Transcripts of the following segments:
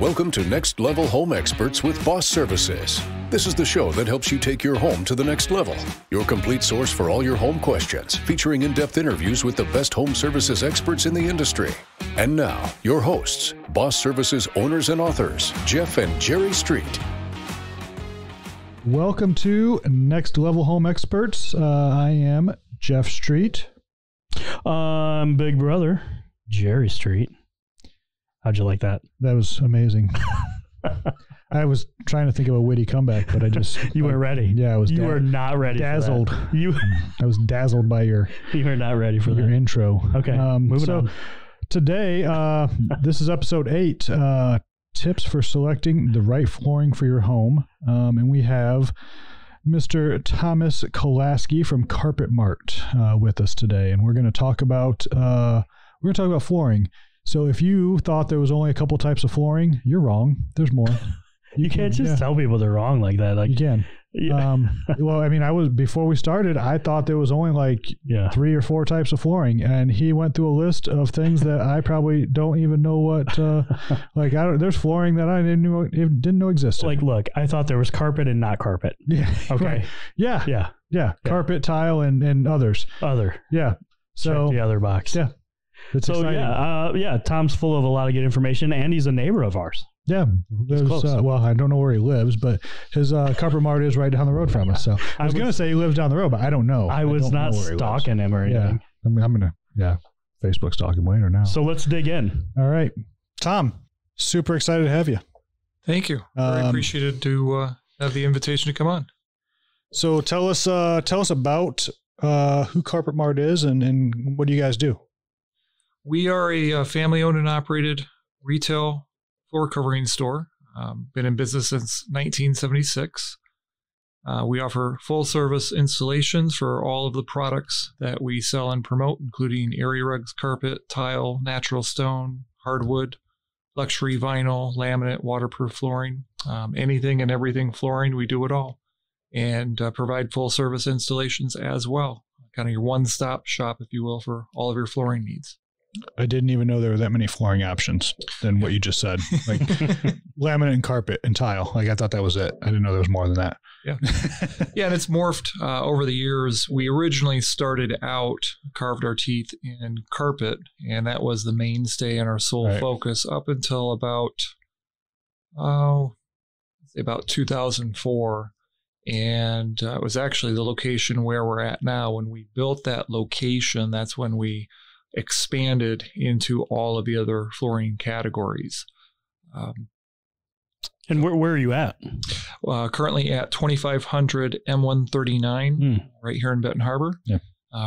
Welcome to Next Level Home Experts with Boss Services. This is the show that helps you take your home to the next level. Your complete source for all your home questions, featuring in-depth interviews with the best home services experts in the industry. And now, your hosts, Boss Services owners and authors, Jeff and Jerry Street. Welcome to Next Level Home Experts. I am Jeff Street. I'm Big Brother, Jerry Street. How'd you like that? That was amazing. I was trying to think of a witty comeback, but I just... You weren't ready. Yeah, I was You were not ready dazzled. for that. I was dazzled by your... You were not ready for your that. intro. Okay, moving on. Today, this is episode 8, tips for selecting the right flooring for your home. And we have Mr. Thomas Kolaskey from Carpet Mart with us today. And we're going to talk about flooring. So if you thought there was only a couple types of flooring, you're wrong. There's more. You can't just tell people they're wrong like that. Like you can. Yeah. Well, I mean, before we started, I thought there was only like 3 or 4 types of flooring, and he went through a list of things that I probably don't even know what. There's flooring that I didn't know existed. Like, look, I thought there was carpet and not carpet. Yeah. Okay. Right. Yeah. Carpet, tile, and others. Yeah. So check the other box. Yeah. It's exciting. Tom's full of a lot of good information, and he's a neighbor of ours. Yeah, I don't know where he lives, but his Carpet Mart is right down the road from us. So I was going to say he lives down the road, but I don't know. I was not stalking him or anything. Yeah, I'm going to, Facebook stalk him later now. So let's dig in. All right. Tom, super excited to have you. Thank you. Very appreciated to have the invitation to come on. So tell us about who Carpet Mart is and what do you guys do? We are a family-owned and operated retail floor covering store. Been in business since 1976. We offer full-service installations for all of the products that we sell and promote, including area rugs, carpet, tile, natural stone, hardwood, luxury vinyl, laminate, waterproof flooring, anything and everything flooring. We do it all, and provide full-service installations as well. Kind of your one-stop shop, if you will, for all of your flooring needs. I didn't even know there were that many flooring options than what you just said. Like laminate and carpet and tile. Like I thought that was it. I didn't know there was more than that. Yeah. Yeah. And it's morphed over the years. We originally started out, carved our teeth in carpet, and that was the mainstay and our sole focus up until about 2004. And it was actually the location where we're at now. When we built that location, that's when we expanded into all of the other flooring categories. And where are you at? Currently at 2500 M139, right here in Benton Harbor. Yeah.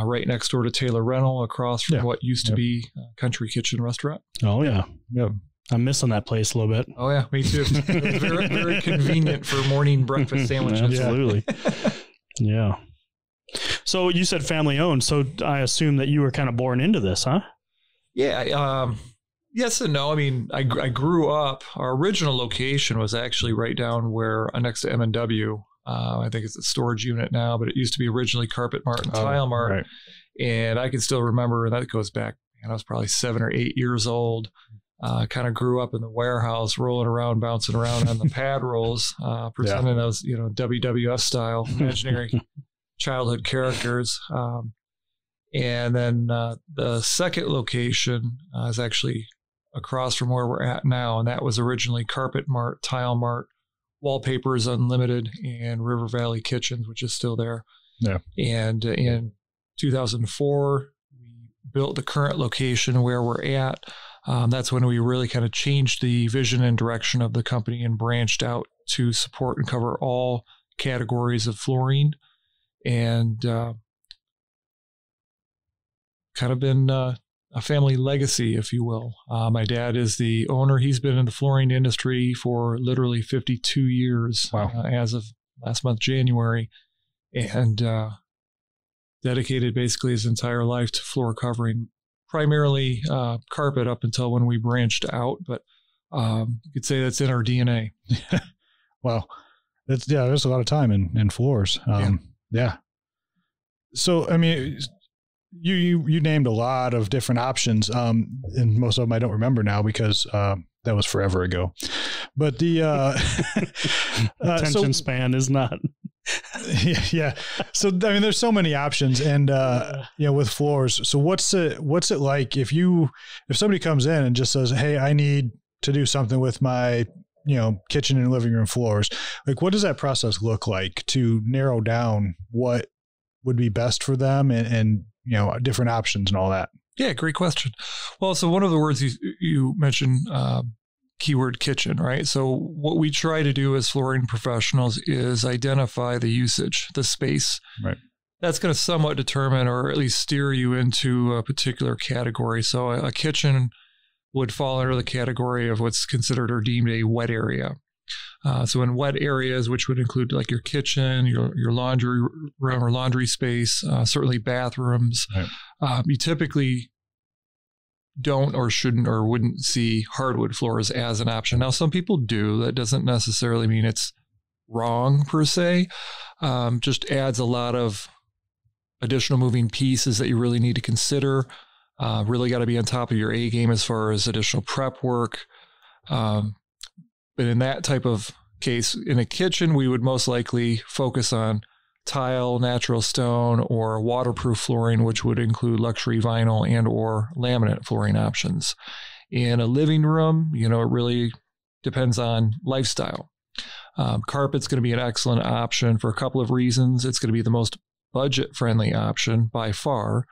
Right next door to Taylor Rental, across from what used to be Country Kitchen Restaurant. Oh, yeah. Yep. I'm missing that place a little bit. Oh, yeah, me too. It's very, very convenient for morning breakfast sandwiches. Absolutely. Yeah. So you said family owned, so I assume that you were kind of born into this, huh? Yeah. Yes and no. I mean, I grew up, our original location was actually right down where next to M&W. I think it's a storage unit now, but it used to be originally Carpet Mart and Tile Mart. Right. And I can still remember, that goes back, I was probably 7 or 8 years old. Kind of grew up in the warehouse, rolling around, bouncing around on the pad rolls, pretending I was, WWF style, imaginary childhood characters. And then the second location is actually across from where we're at now. And that was originally Carpet Mart, Tile Mart, Wallpapers Unlimited, and River Valley Kitchens, which is still there. Yeah. And in 2004, we built the current location where we're at. That's when we really kind of changed the vision and direction of the company and branched out to support and cover all categories of flooring. And kind of been a family legacy, if you will. My dad is the owner. He's been in the flooring industry for literally 52 years. Wow. As of last month, January, and dedicated basically his entire life to floor covering, primarily carpet up until when we branched out. But you could say that's in our DNA. Wow. There's a lot of time in floors. Yeah. So, I mean, you named a lot of different options, and most of them I don't remember now because that was forever ago. But the attention span is not. Yeah. So, I mean, there's so many options and, with floors. So what's it like if somebody comes in and just says, hey, I need to do something with my, kitchen and living room floors, like, what does that process look like to narrow down what would be best for them and different options and all that? Yeah, great question. Well, so one of the words you mentioned, keyword kitchen, right? So what we try to do as flooring professionals is identify the usage, the space. Right. That's going to somewhat determine or at least steer you into a particular category. So a kitchen would fall under the category of what's considered or deemed a wet area. So in wet areas, which would include like your kitchen, your laundry room or laundry space, certainly bathrooms, right. You typically don't or shouldn't or wouldn't see hardwood floors as an option. Now, some people do. That doesn't necessarily mean it's wrong per se. Just adds a lot of additional moving pieces that you really need to consider. Really got to be on top of your A game as far as additional prep work. But in that type of case, in a kitchen, we would most likely focus on tile, natural stone, or waterproof flooring, which would include luxury vinyl and or laminate flooring options. In a living room, it really depends on lifestyle. Carpet's going to be an excellent option for a couple of reasons. It's going to be the most budget-friendly option by far,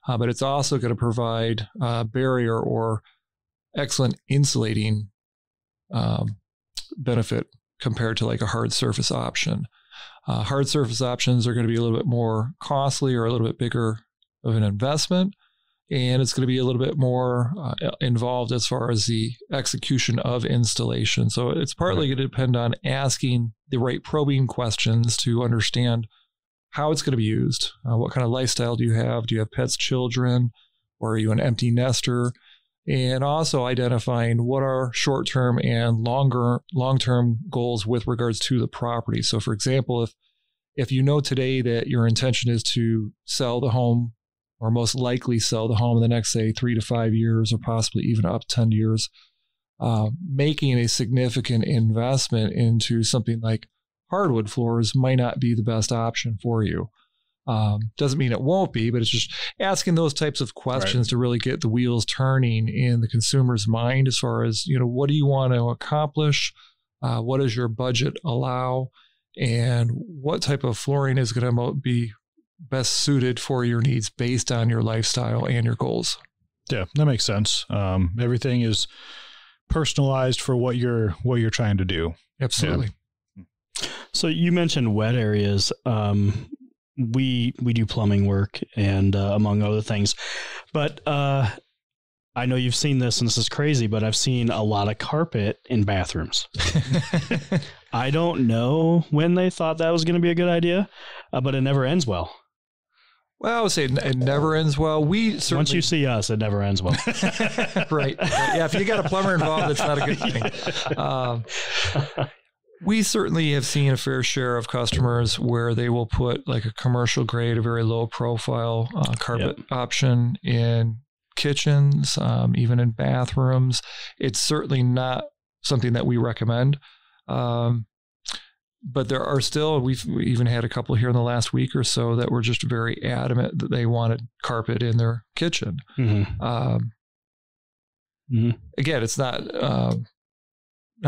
but it's also going to provide barrier or excellent insulating benefit compared to like a hard surface option. Hard surface options are going to be a little bit more costly or a little bit bigger of an investment, and it's going to be a little bit more involved as far as the execution of installation. So it's partly going to depend on asking the right probing questions to understand how it's going to be used. What kind of lifestyle do you have? Do you have pets, children, or are you an empty nester? And also identifying what are short-term and long-term goals with regards to the property. So for example, if you know today that your intention is to sell the home or most likely sell the home in the next, say, 3 to 5 years or possibly even up 10 years, making a significant investment into something like hardwood floors might not be the best option for you. Doesn't mean it won't be, but it's just asking those types of questions to really get the wheels turning in the consumer's mind as far as, what do you want to accomplish? What does your budget allow? And what type of flooring is going to be best suited for your needs based on your lifestyle and your goals? Yeah, that makes sense. Everything is personalized for what you're trying to do. Absolutely. Yeah. So you mentioned wet areas. We do plumbing work and among other things, but I know you've seen this and this is crazy, but I've seen a lot of carpet in bathrooms. I don't know when they thought that was going to be a good idea, but it never ends well. Well, I would say it never ends well. Once you see us, it never ends well. Right. Yeah. If you got a plumber involved, it's not a good thing. We certainly have seen a fair share of customers where they will put like a commercial grade, a very low profile carpet option in kitchens, even in bathrooms. It's certainly not something that we recommend. But there are still, we even had a couple here in the last week or so that were just very adamant that they wanted carpet in their kitchen. Mm-hmm. Again, it's not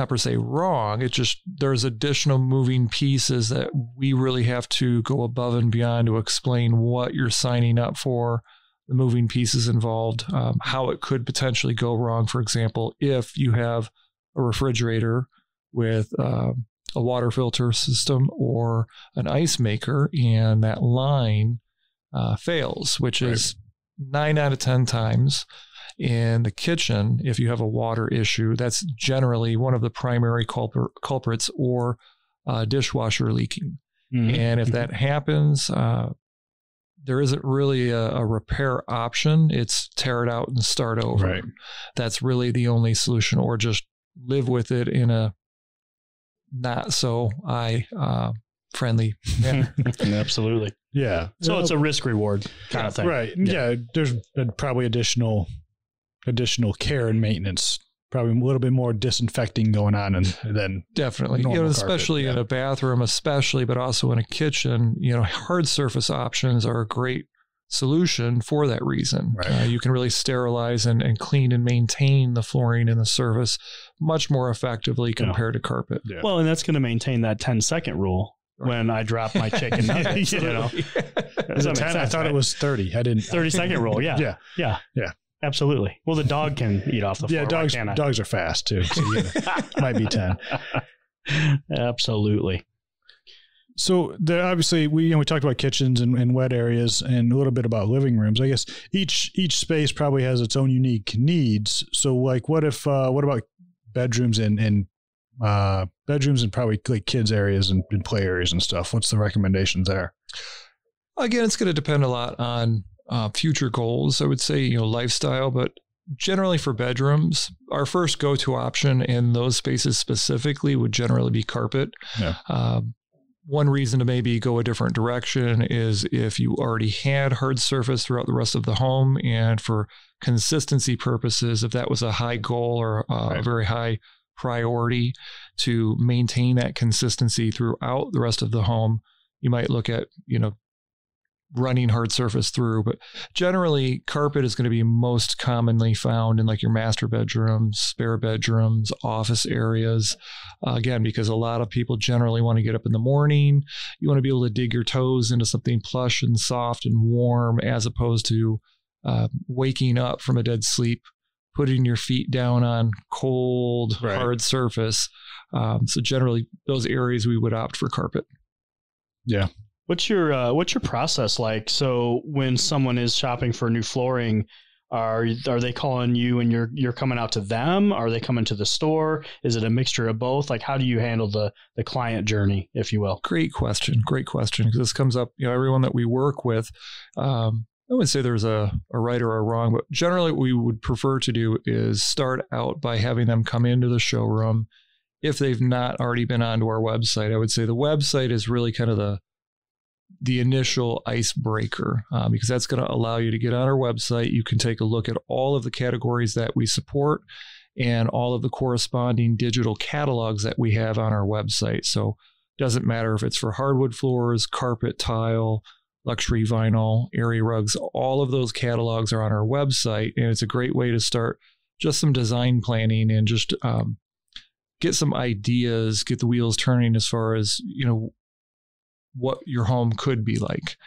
per se wrong. It's just there's additional moving pieces that we really have to go above and beyond to explain what you're signing up for, the moving pieces involved, how it could potentially go wrong. For example, if you have a refrigerator with a water filter system or an ice maker and that line fails, which is 9 out of 10 times. In the kitchen, if you have a water issue, that's generally one of the primary culprits, or dishwasher leaking. Mm-hmm. And if that happens, there isn't really a repair option. It's tear it out and start over. Right. That's really the only solution, or just live with it in a not so friendly manner. Absolutely. Yeah. So it's a risk reward kind of thing. Right. Yeah. There's probably additional care and maintenance probably a little bit more disinfecting going on than definitely, especially in a bathroom, especially, but also in a kitchen. Hard surface options are a great solution for that reason. Right. You can really sterilize and clean and maintain the flooring in the surface much more effectively compared to carpet. Yeah. Well, and that's going to maintain that 10-second rule. When I drop my chicken nuggets, I thought it was 30. I didn't. 30-second rule. Yeah. Absolutely. Well, the dog can eat off the floor. Yeah, dogs are fast too. So might be 10. Absolutely. So there, obviously, we talked about kitchens and wet areas and a little bit about living rooms. I guess each space probably has its own unique needs. So, like, what about bedrooms and probably like kids areas and play areas and stuff? What's the recommendations there? Again, it's going to depend a lot on future goals. I would say, lifestyle, but generally for bedrooms, our first go-to option in those spaces specifically would generally be carpet. Yeah. One reason to maybe go a different direction is if you already had hard surface throughout the rest of the home, and for consistency purposes, if that was a high goal or a very high priority to maintain that consistency throughout the rest of the home, you might look at, running hard surface through. But generally, carpet is going to be most commonly found in like your master bedrooms, spare bedrooms, office areas. Again, because a lot of people generally want to get up in the morning. You want to be able to dig your toes into something plush and soft and warm, as opposed to waking up from a dead sleep, putting your feet down on cold, hard surface. So generally, those areas we would opt for carpet. Yeah. What's your process like? So when someone is shopping for new flooring, are they calling you and you're coming out to them? Are they coming to the store? Is it a mixture of both? Like, how do you handle the client journey, if you will? Great question. Because this comes up, everyone that we work with, I wouldn't say there's a right or a wrong, but generally what we would prefer to do is start out by having them come into the showroom. If they've not already been onto our website, I would say the website is really kind of the initial icebreaker, because that's going to allow you to get on our website. You can take a look at all of the categories that we support and all of the corresponding digital catalogs that we have on our website. So it doesn't matter if it's for hardwood floors, carpet, tile, luxury vinyl, area rugs, all of those catalogs are on our website. And it's a great way to start just some design planning and just get some ideas, get the wheels turning as far as, what your home could be like.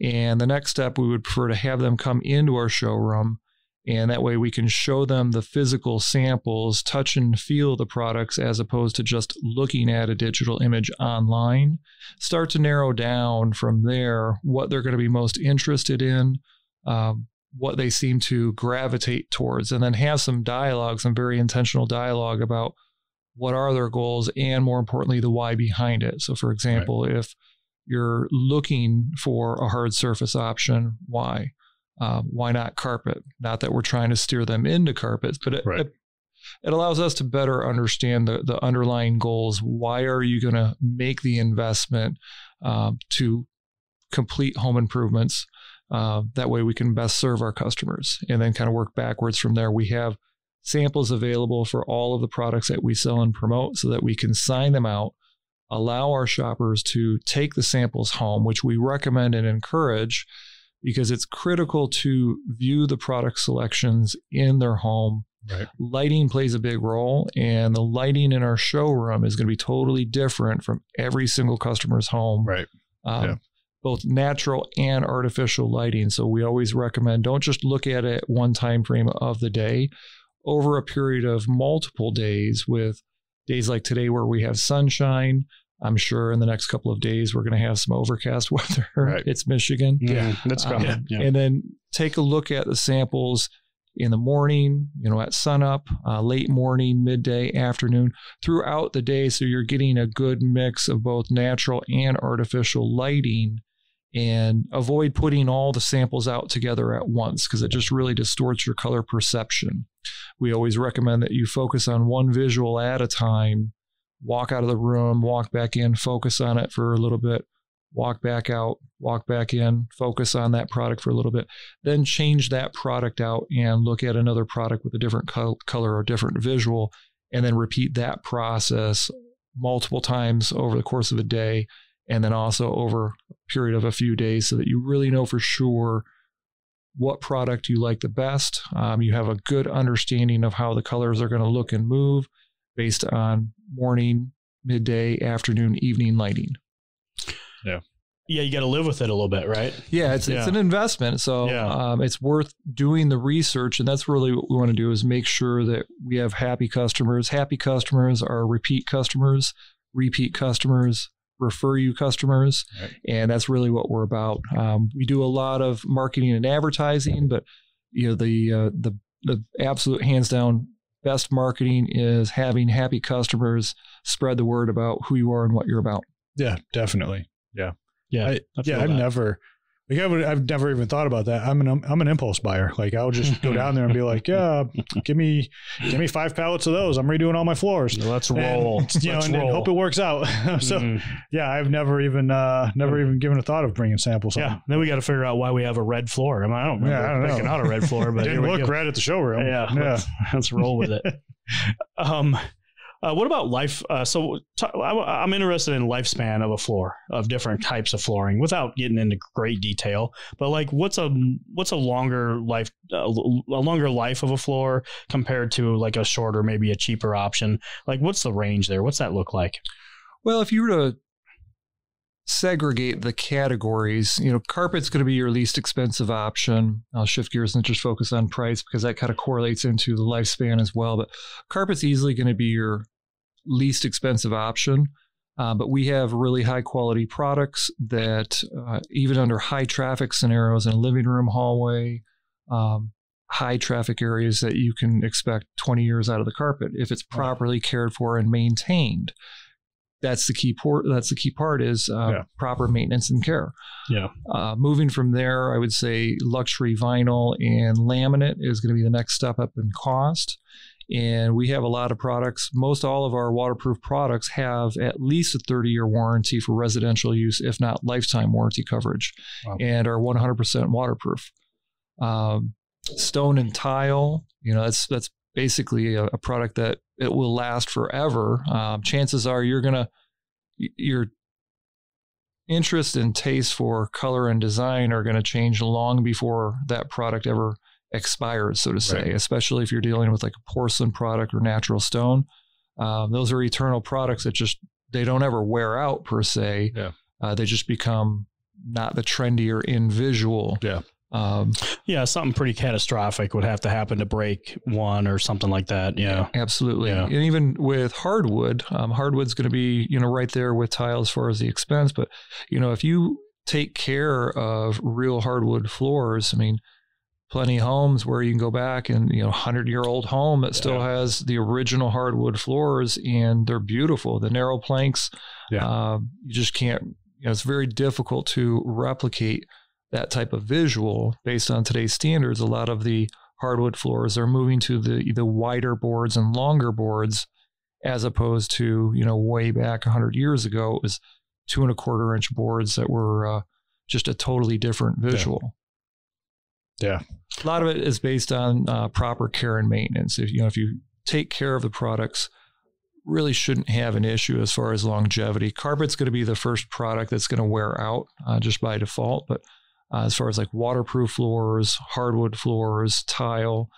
And the next step, we would prefer to have them come into our showroom, and that way we can show them the physical samples, touch and feel the products, as opposed to just looking at a digital image online. Start to narrow down from there what they're going to be most interested in, what they seem to gravitate towards, and then have some dialogue, some very intentional dialogue about what are their goals and, more importantly, the why behind it. So, for example, if you're looking for a hard surface option, why? Why not carpet? Not that we're trying to steer them into carpets, but it allows us to better understand the underlying goals. Why are you going to make the investment to complete home improvements? That way we can best serve our customers, and then kind of work backwards from there. We have samples available for all of the products that we sell and promote, so that we can sign them out, allow our shoppers to take the samples home, which we recommend and encourage, because it's critical to view the product selections in their home. Right. Lighting plays a big role, and the lighting in our showroom is going to be totally different from every single customer's home. Right. Both natural and artificial lighting. So we always recommend, don't just look at it one time frame of the day. Over a period of multiple days, with days like today where we have sunshine, I'm sure in the next couple of days we're going to have some overcast weather. Right. It's Michigan. Yeah, that's coming. And then take a look at the samples in the morning, at sunup, late morning, midday, afternoon, throughout the day. So you're getting a good mix of both natural and artificial lighting, and avoid putting all the samples out together at once, because it just really distorts your color perception. We always recommend that you focus on one visual at a time, walk out of the room, walk back in, focus on it for a little bit, walk back out, walk back in, focus on that product for a little bit, then change that product out and look at another product with a different color or different visual, and then repeat that process multiple times over the course of a day, and then also over a period of a few days, so that you really know for sure what product you like the best. You have a good understanding of how the colors are going to look and move based on morning, midday, afternoon, evening lighting. Yeah, you got to live with it a little bit, right? Yeah, it's an investment. So it's worth doing the research. And that's really what we want to do, is make sure that we have happy customers. Happy customers are repeat customers, refer you customers. Right. And that's really what we're about. We do a lot of marketing and advertising, but the absolute hands down best marketing is having happy customers spread the word about who you are and what you're about. Yeah, definitely. Yeah. I've never even thought about that. I'm an impulse buyer. Like, I'll just go down there and be like, yeah, give me 5 pallets of those. I'm redoing all my floors. Let's roll. And hope it works out. So I've never even given a thought of bringing samples. Yeah. Then we got to figure out why we have a red floor. I don't remember picking out a red floor, but it didn't look red at the showroom. Yeah. Let's roll with it. What about life? I'm interested in lifespan of a floor, of different types of flooring, without getting into great detail. But like, what's a longer life of a floor compared to like a shorter, maybe a cheaper option? Like, what's the range there? What's that look like? Well, if you were to segregate the categories, carpet's going to be your least expensive option. I'll shift gears and just focus on price, because that kind of correlates into the lifespan as well. But carpet's easily going to be your least expensive option. But we have really high quality products that even under high traffic scenarios in a living room, hallway, high traffic areas, that you can expect 20 years out of the carpet if it's properly cared for and maintained. That's the key part is proper maintenance and care. Yeah. Moving from there, I would say luxury vinyl and laminate is going to be the next step up in cost. And we have a lot of products. Most all of our waterproof products have at least a 30-year warranty for residential use, if not lifetime warranty coverage, and are 100% waterproof. Stone and tile, that's basically a product that it will last forever. Chances are your interest and taste for color and design are going to change long before that product ever expires, so to say, especially if you're dealing with like a porcelain product or natural stone. Those are eternal products that they don't ever wear out per se. Yeah. They just become not the trendy or in visual. Yeah. Something pretty catastrophic would have to happen to break one or something like that. Yeah, absolutely. Yeah. And even with hardwood, hardwood's going to be, right there with tile as far as the expense. But, if you take care of real hardwood floors, plenty of homes where you can go back and, 100-year-old home that still has the original hardwood floors, and they're beautiful. The narrow planks, you just can't, it's very difficult to replicate that type of visual based on today's standards. A lot of the hardwood floors are moving to the wider boards and longer boards, as opposed to, way back 100 years ago, it was 2 1/4 inch boards that were just a totally different visual. Yeah. A lot of it is based on proper care and maintenance. If you take care of the products, really shouldn't have an issue as far as longevity. Carpet's going to be the first product that's going to wear out just by default. But as far as like waterproof floors, hardwood floors, tile,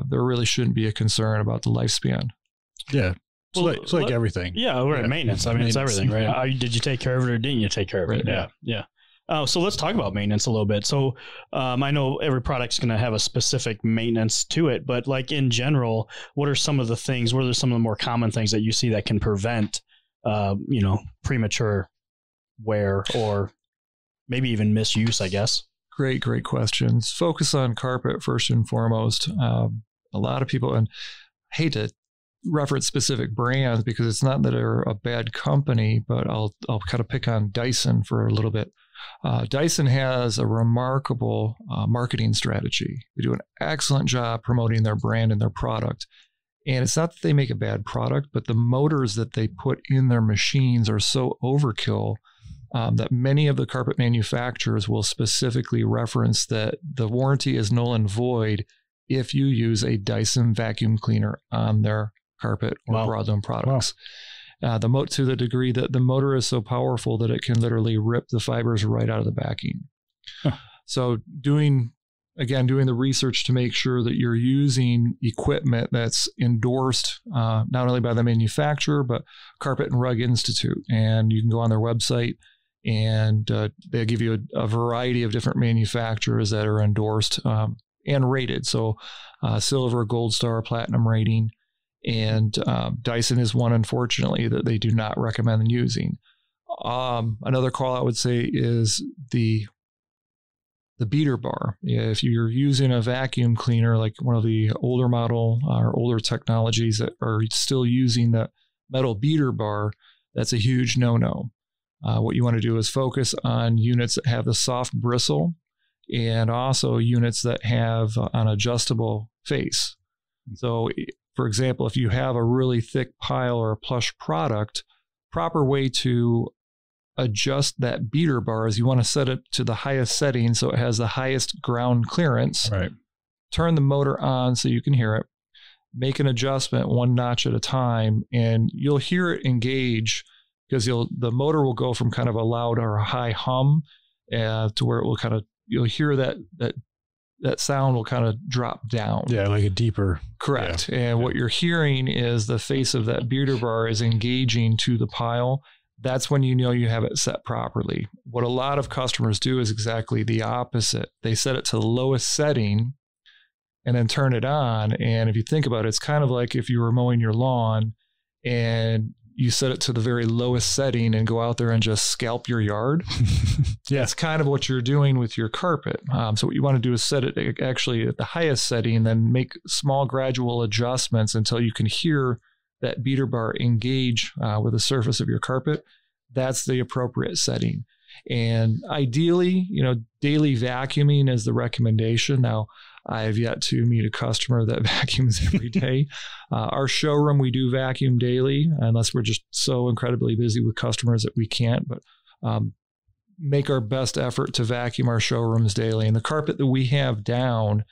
there really shouldn't be a concern about the lifespan. Yeah. It's like everything. Yeah. Right. Maintenance. It's everything, right? Did you take care of it or didn't you take care of it? Right. Yeah. So let's talk about maintenance a little bit. So I know every product's going to have a specific maintenance to it, but like in general, what are some of the more common things that you see that can prevent, premature wear or maybe even misuse, I guess? Great questions. Focus on carpet first and foremost. A lot of people, and I hate to reference specific brands because it's not that they're a bad company, but I'll kind of pick on Dyson for a little bit. Dyson has a remarkable marketing strategy. They do an excellent job promoting their brand and their product. And it's not that they make a bad product, but the motors that they put in their machines are so overkill that many of the carpet manufacturers will specifically reference that the warranty is null and void if you use a Dyson vacuum cleaner on their carpet or broadloom products. Wow. To the degree that the motor is so powerful that it can literally rip the fibers right out of the backing. Huh. So doing the research to make sure that you're using equipment that's endorsed not only by the manufacturer, but Carpet and Rug Institute. And you can go on their website and they'll give you a variety of different manufacturers that are endorsed and rated. So silver, gold star, platinum rating. And Dyson is one, unfortunately, that they do not recommend using. Another call I would say is the beater bar. If you're using a vacuum cleaner, like one of the older model or older technologies that are still using the metal beater bar, that's a huge no-no. What you want to do is focus on units that have the soft bristle and also units that have an adjustable face. So, for example, if you have a really thick pile or a plush product, proper way to adjust that beater bar is you want to set it to the highest setting so it has the highest ground clearance. Right. Turn the motor on so you can hear it. Make an adjustment one notch at a time, and you'll hear it engage because the motor will go from kind of a loud or a high hum to where it will kind of, you'll hear that sound will kind of drop down. Yeah, like a deeper. Correct. Yeah. And what you're hearing is the face of that beater bar is engaging to the pile. That's when you know you have it set properly. What a lot of customers do is exactly the opposite. They set it to the lowest setting and then turn it on. And if you think about it, it's kind of like if you were mowing your lawn and you set it to the very lowest setting and go out there and just scalp your yard. Yeah. That's kind of what you're doing with your carpet. So what you want to do is set it actually at the highest setting and then make small gradual adjustments until you can hear that beater bar engage with the surface of your carpet. That's the appropriate setting. And ideally, daily vacuuming is the recommendation. Now, I have yet to meet a customer that vacuums every day. Our showroom, we do vacuum daily, unless we're just so incredibly busy with customers that we can't, but make our best effort to vacuum our showrooms daily. And the carpet that we have down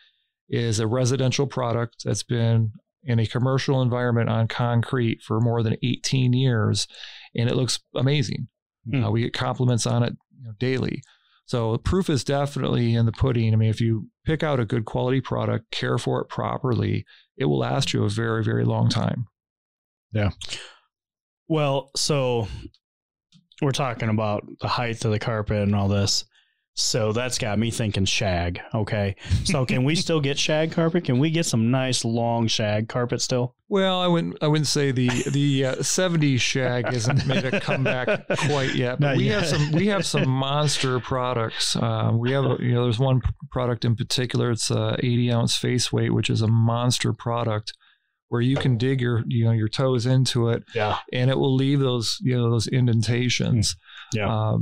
is a residential product that's been in a commercial environment on concrete for more than 18 years, and it looks amazing. We get compliments on it daily. So proof is definitely in the pudding. I mean, if you pick out a good quality product, care for it properly, it will last you a very, very long time. Yeah. Well, so we're talking about the height of the carpet and all this. So that's got me thinking shag. Okay. So can we still get shag carpet? Can we get some nice long shag carpet still? Well, I wouldn't say the 70s shag hasn't made a comeback quite yet. But we have some monster products. We have there's one product in particular. It's a 80-ounce face weight, which is a monster product where you can dig your toes into it, and it will leave those indentations. Yeah.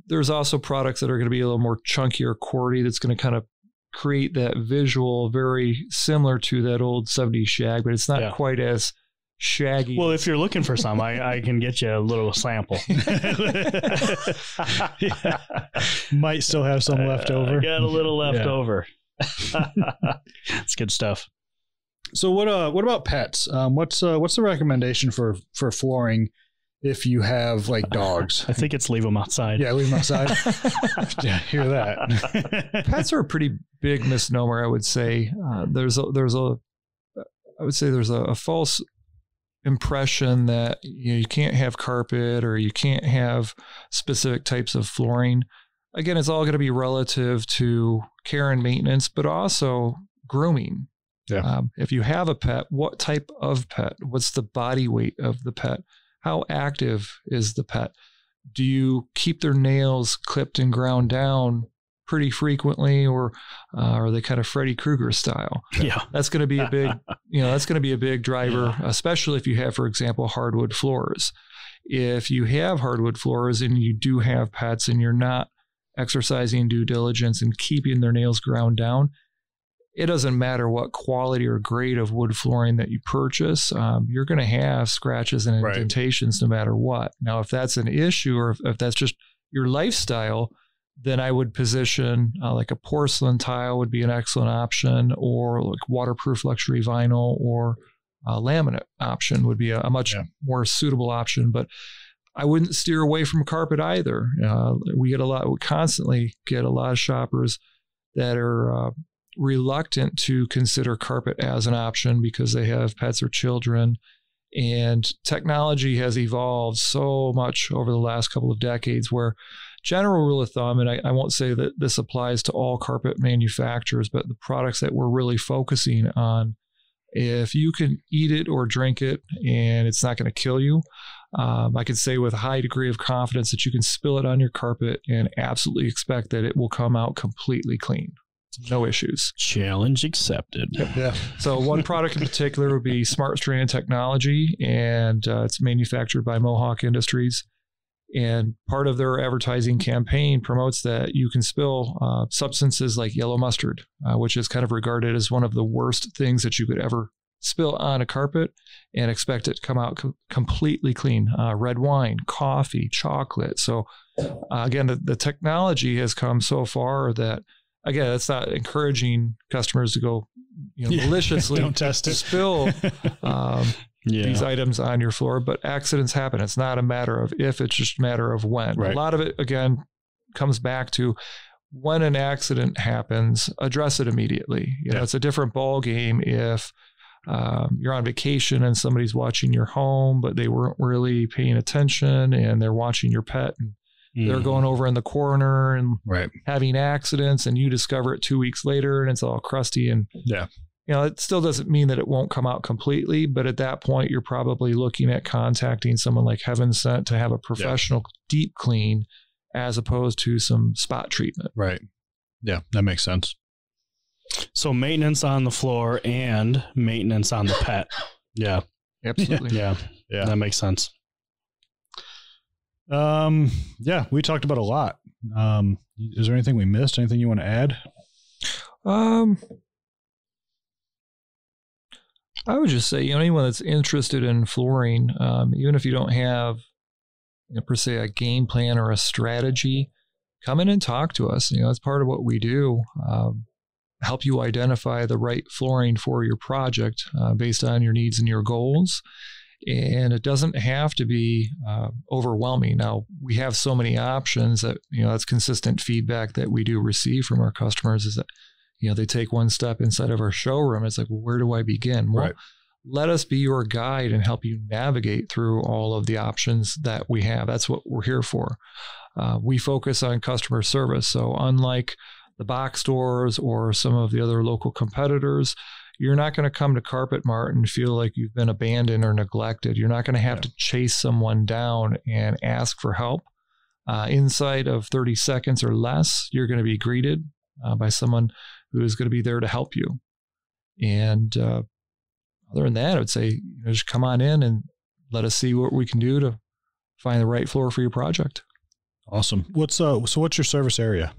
There's also products that are going to be a little more chunkier, QWERTY, that's going to kind of create that visual very similar to that old 70s shag, but it's not quite as shaggy. Well, if you're looking for some, I can get you a little sample. Might still have some left over. Got a little left over. It's good stuff. So what about pets? What's the recommendation for flooring if you have like dogs? I think it's leave them outside. Yeah, leave them outside. Yeah, hear that. Pets are a pretty big misnomer, I would say. There's a false impression that you can't have carpet or you can't have specific types of flooring. Again, it's all going to be relative to care and maintenance, but also grooming. Yeah. If you have a pet, what type of pet? What's the body weight of the pet? How active is the pet? Do you keep their nails clipped and ground down pretty frequently, or are they kind of Freddy Krueger style? Yeah, that's going to be a big, driver, especially if you have, for example, hardwood floors. If you have hardwood floors and you do have pets and you're not exercising due diligence and keeping their nails ground down, it doesn't matter what quality or grade of wood flooring that you purchase. You're going to have scratches and indentations no matter what. Now, if that's an issue or if that's just your lifestyle, then I would position like a porcelain tile would be an excellent option, or like waterproof luxury vinyl or laminate option would be a much more suitable option. But I wouldn't steer away from carpet either. We constantly get a lot of shoppers that are reluctant to consider carpet as an option because they have pets or children. And technology has evolved so much over the last couple of decades where general rule of thumb, and I won't say that this applies to all carpet manufacturers, but the products that we're really focusing on, if you can eat it or drink it and it's not going to kill you, I can say with a high degree of confidence that you can spill it on your carpet and absolutely expect that it will come out completely clean. No issues. Challenge accepted. Yeah. So one product in particular would be Smart Strand Technology, and it's manufactured by Mohawk Industries. And part of their advertising campaign promotes that you can spill substances like yellow mustard, which is kind of regarded as one of the worst things that you could ever spill on a carpet and expect it to come out completely clean. Red wine, coffee, chocolate. So again, the technology has come so far that, again, it's not encouraging customers to go maliciously don't test it. spill these items on your floor, but accidents happen. It's not a matter of if, it's just a matter of when. Right. A lot of it, again, comes back to when an accident happens, address it immediately. It's a different ball game if you're on vacation and somebody's watching your home, but they weren't really paying attention and they're watching your pet and they're going over in the corner and having accidents, and you discover it 2 weeks later and it's all crusty. And it still doesn't mean that it won't come out completely, but at that point, you're probably looking at contacting someone like Heaven Sent to have a professional deep clean as opposed to some spot treatment. Right. Yeah, that makes sense. So maintenance on the floor and maintenance on the pet. Yeah. Absolutely. Yeah. That makes sense. We talked about a lot. Is there anything we missed? Anything you want to add? I would just say, anyone that's interested in flooring, even if you don't have per se a game plan or a strategy, come in and talk to us. That's part of what we do. Help you identify the right flooring for your project based on your needs and your goals. And it doesn't have to be overwhelming. Now, we have so many options that, that's consistent feedback that we do receive from our customers is that, they take one step inside of our showroom. It's like, well, where do I begin? Well, let us be your guide and help you navigate through all of the options that we have. That's what we're here for. We focus on customer service. So unlike the box stores or some of the other local competitors, you're not going to come to Carpet Mart and feel like you've been abandoned or neglected. You're not going to have to chase someone down and ask for help. Inside of 30 seconds or less, you're going to be greeted by someone who is going to be there to help you. And other than that, I would say just come on in and let us see what we can do to find the right floor for your project. Awesome. What's your service area?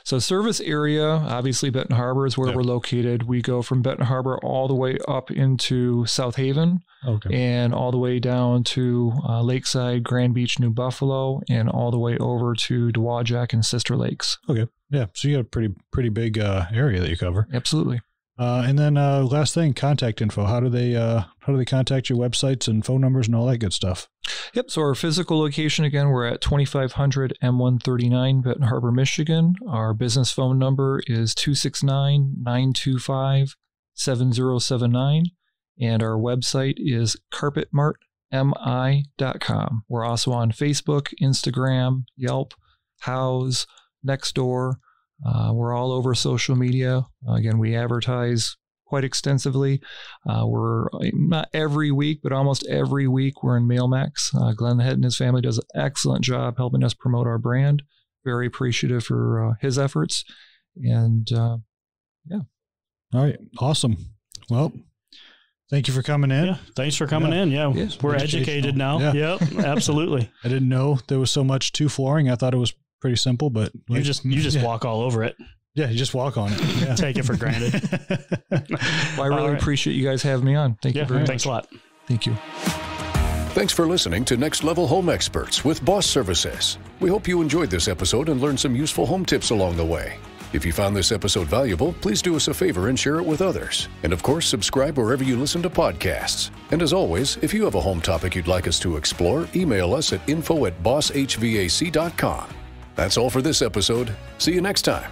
So service area, obviously Benton Harbor is where we're located. We go from Benton Harbor all the way up into South Haven and all the way down to Lakeside, Grand Beach, New Buffalo, and all the way over to Dowagiac and Sister Lakes. Okay. Yeah. So you got a pretty big area that you cover. Absolutely. And then last thing, contact info. How do they contact your websites and phone numbers and all that good stuff? Yep. So our physical location, again, we're at 2500 M139, Benton Harbor, Michigan. Our business phone number is 269-925-7079. And our website is carpetmartmi.com. We're also on Facebook, Instagram, Yelp, Houzz, Nextdoor. We're all over social media. Again, we advertise quite extensively. We're not every week, but almost every week we're in MailMax. Glenn Head and his family does an excellent job helping us promote our brand. Very appreciative for his efforts. And All right. Awesome. Well, thank you for coming in. Yeah, thanks for coming in. Yeah, we're educated now. Yeah. Yep, absolutely. I didn't know there was so much to flooring. I thought it was pretty simple, but you just walk all over it. Yeah, you just walk on it. Yeah. Take it for granted. Well, I really appreciate you guys having me on. Thank you very much. Thanks a lot. Thank you. Thanks for listening to Next Level Home Experts with Boss Services. We hope you enjoyed this episode and learned some useful home tips along the way. If you found this episode valuable, please do us a favor and share it with others. And of course, subscribe wherever you listen to podcasts. And as always, if you have a home topic you'd like us to explore, email us at info@bosshvac.com. That's all for this episode. See you next time.